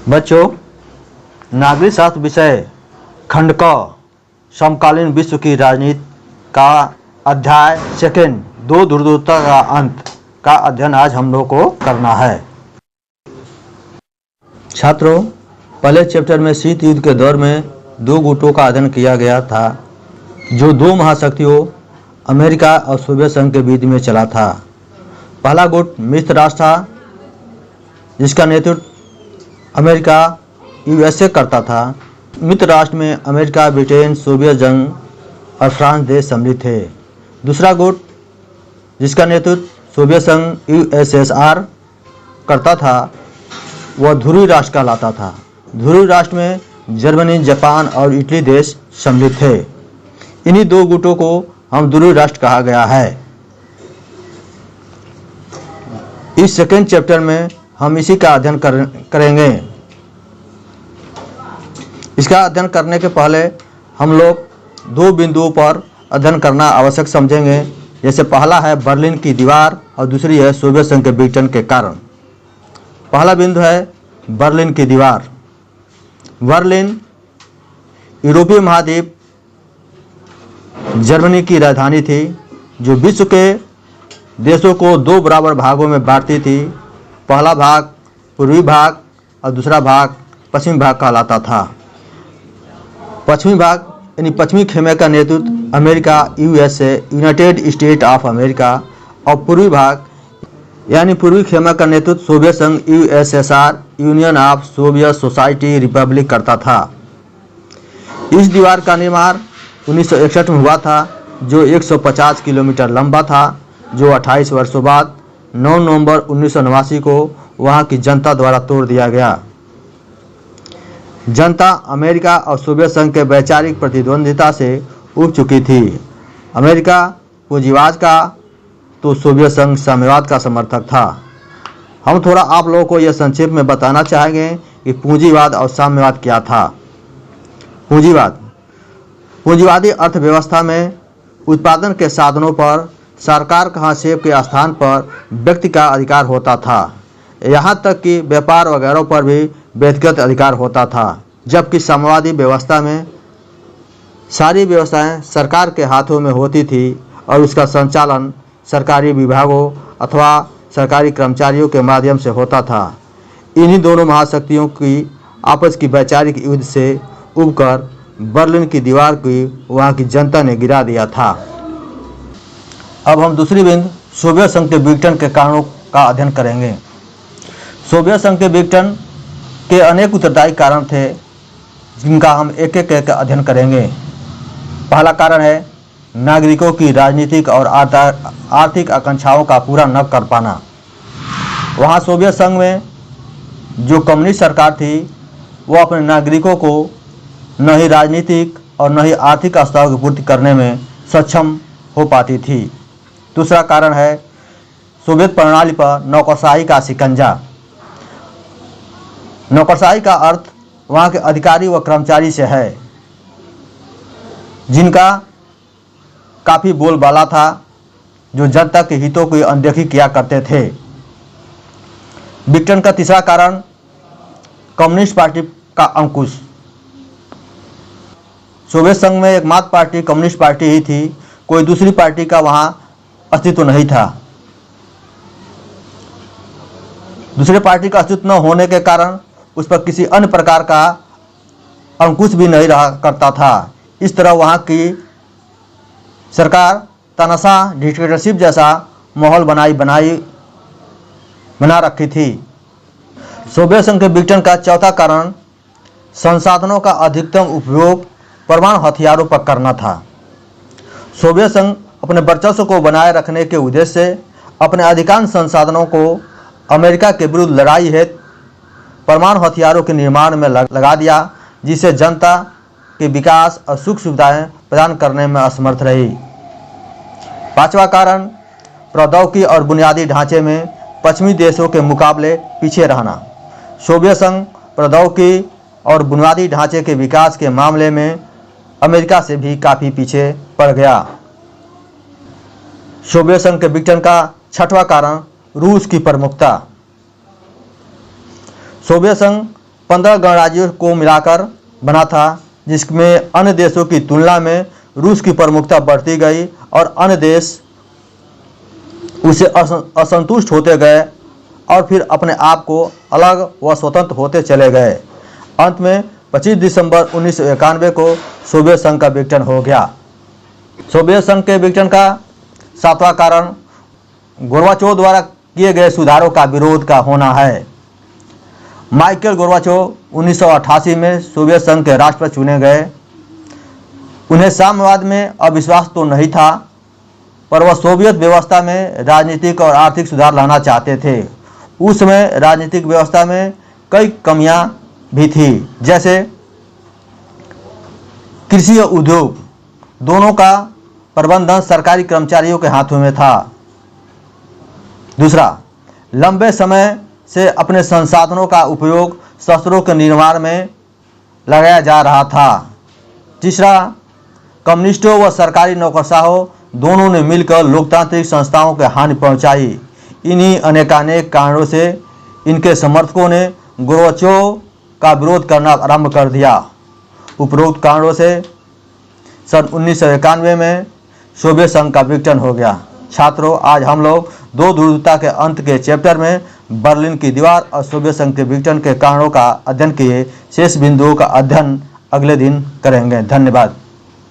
बच्चों, नागरिक शास्त्र विषय खंड क समकालीन विश्व की राजनीति का अध्याय सेकेंड दो ध्रुवता का अंत का अध्ययन आज हम लोग को करना है। छात्रों, पहले चैप्टर में शीत युद्ध के दौर में दो गुटों का अध्ययन किया गया था जो दो महाशक्तियों अमेरिका और सोवियत संघ के बीच में चला था। पहला गुट मित्र राष्ट्र था जिसका नेतृत्व अमेरिका यूएसए करता था। मित्र राष्ट्र में अमेरिका, ब्रिटेन, सोवियत संघ और फ्रांस देश सम्मिलित थे। दूसरा गुट जिसका नेतृत्व सोवियत संघ यूएसएसआर करता था वह ध्रुवीय राष्ट्र कहलाता था। ध्रुवीय राष्ट्र में जर्मनी, जापान और इटली देश सम्मिलित थे। इन्हीं दो गुटों को हम ध्रुवीय राष्ट्र कहा गया है। इस सेकेंड चैप्टर में हम इसी का अध्ययन करेंगे। इसका अध्ययन करने के पहले हम लोग दो बिंदुओं पर अध्ययन करना आवश्यक समझेंगे। जैसे पहला है बर्लिन की दीवार और दूसरी है सोवियत संघ के विघटन के कारण। पहला बिंदु है बर्लिन की दीवार। बर्लिन यूरोपीय महाद्वीप जर्मनी की राजधानी थी जो विश्व के देशों को दो बराबर भागों में बांटती थी। पहला भाग पूर्वी भाग और दूसरा भाग पश्चिमी भाग कहलाता था। पश्चिमी भाग यानी पश्चिमी खेमे का नेतृत्व America USA United state of America और पूर्वी भाग यानी पूर्वी खेमा का नेतृत्व सोवियत संघ USSR union of Soviet society Republic करता था। इस दीवार का निर्माण 1961 में हुआ था जो 150 किलोमीटर लंबा था, जो 28 वर्षों बाद 9 नवंबर 1989 को वहां की जनता द्वारा तोड़ दिया गया। जनता अमेरिका और सोवियत संघ के वैचारिक प्रतिद्वंदिता से उब चुकी थी। अमेरिका पूंजीवाद का तो सोवियत संघ साम्यवाद का समर्थक था। हम थोड़ा आप लोगों को यह संक्षेप में बताना चाहेंगे कि पूंजीवाद और साम्यवाद क्या था। पूंजीवादी अर्थव्यवस्था में उत्पादन के साधनों पर सरकार के हस्तक्षेप के स्थान पर व्यक्ति का अधिकार होता था। यहाँ तक कि व्यापार वगैरह पर भी व्यक्तिगत अधिकार होता था, जबकि साम्यवादी व्यवस्था में सारी व्यवस्थाएं सरकार के हाथों में होती थी और उसका संचालन सरकारी विभागों अथवा सरकारी कर्मचारियों के माध्यम से होता था। इन्हीं दोनों महाशक्तियों की आपस की वैचारिक युद्ध से उबकर बर्लिन की दीवार की वहाँ की जनता ने गिरा दिया था। अब हम दूसरी बिंदु सोवियत संघ के विघटन के कारणों का अध्ययन करेंगे। सोवियत संघ के विघटन के अनेक उत्तरदायी कारण थे जिनका हम एक एक अध्ययन करेंगे। पहला कारण है नागरिकों की राजनीतिक और आर्थिक आकांक्षाओं का पूरा न कर पाना। वहाँ सोवियत संघ में जो कम्युनिस्ट सरकार थी वो अपने नागरिकों को न ही राजनीतिक और न ही आर्थिक आवश्यकताओं की पूर्ति करने में सक्षम हो पाती थी। दूसरा कारण है सोवियत प्रणाली पर नौकरशाही का शिकंजा। नौकरशाही का अर्थ वहाँ के अधिकारी व कर्मचारी से है जिनका काफ़ी बोलबाला था, जो जनता के हितों की अनदेखी किया करते थे। विघटन का तीसरा कारण कम्युनिस्ट पार्टी का अंकुश। सोवियत संघ में एकमात्र पार्टी कम्युनिस्ट पार्टी ही थी, कोई दूसरी पार्टी का वहाँ अस्तित्व नहीं था। दूसरे पार्टी का अस्तित्व न होने के कारण उस पर किसी अन्य प्रकार का अंकुश भी नहीं रहा करता था। इस तरह वहाँ की सरकार तानाशाह डिक्टेटरशिप जैसा माहौल बना रखी थी। सोवियत संघ के विघटन का चौथा कारण संसाधनों का अधिकतम उपयोग परमाणु हथियारों पर करना था। सोवियत संघ अपने वर्चस्व को बनाए रखने के उद्देश्य से अपने अधिकांश संसाधनों को अमेरिका के विरुद्ध लड़ाई हेतु परमाणु हथियारों के निर्माण में लगा दिया, जिससे जनता के विकास और सुख सुविधाएं प्रदान करने में असमर्थ रही। पांचवा कारण प्रौद्योगिकी और बुनियादी ढांचे में पश्चिमी देशों के मुकाबले पीछे रहना। सोवियत संघ प्रौद्योगिकी और बुनियादी ढांचे के विकास के मामले में अमेरिका से भी काफ़ी पीछे पड़ गया। सोवियत संघ के विघटन का छठवां कारण रूस की प्रमुखता। सोवियत संघ 15 गणराज्यों को मिलाकर बना था, जिसमें अन्य देशों की तुलना में रूस की प्रमुखता बढ़ती गई और अन्य देश उसे असंतुष्ट होते गए और फिर अपने आप को अलग व स्वतंत्र होते चले गए। अंत में 25 दिसंबर 1991 को सोवियत संघ का विघटन हो गया। सोवियत संघ के विघटन का 7वां कारण गोर्बाचोव द्वारा किए गए सुधारों का विरोध का होना है। माइकल गोर्बाचोव 1988 में सोवियत संघ के राष्ट्रपति चुने गए। उन्हें साम्यवाद में अविश्वास तो नहीं था, पर वह सोवियत व्यवस्था में राजनीतिक और आर्थिक सुधार लाना चाहते थे। उस समय राजनीतिक व्यवस्था में कई कमियां भी थी, जैसे कृषि और उद्योग दोनों का प्रबंधन सरकारी कर्मचारियों के हाथों में था। दूसरा, लंबे समय से अपने संसाधनों का उपयोग शस्त्रों के निर्माण में लगाया जा रहा था। तीसरा, कम्युनिस्टों व सरकारी नौकरशाहों दोनों ने मिलकर लोकतांत्रिक संस्थाओं को हानि पहुंचाई। इन्हीं अनेकानेक कारणों से इनके समर्थकों ने गोर्बाचोव का विरोध करना आरंभ कर दिया। उपरोक्त कारणों से सन 1991 में सोवियत संघ का विघटन हो गया। छात्रों, आज हम लोग 2 ध्रुवता के अंत के चैप्टर में बर्लिन की दीवार और सोवियत संघ के विघटन के कारणों का अध्ययन किए। शेष बिंदुओं का अध्ययन अगले दिन करेंगे। धन्यवाद।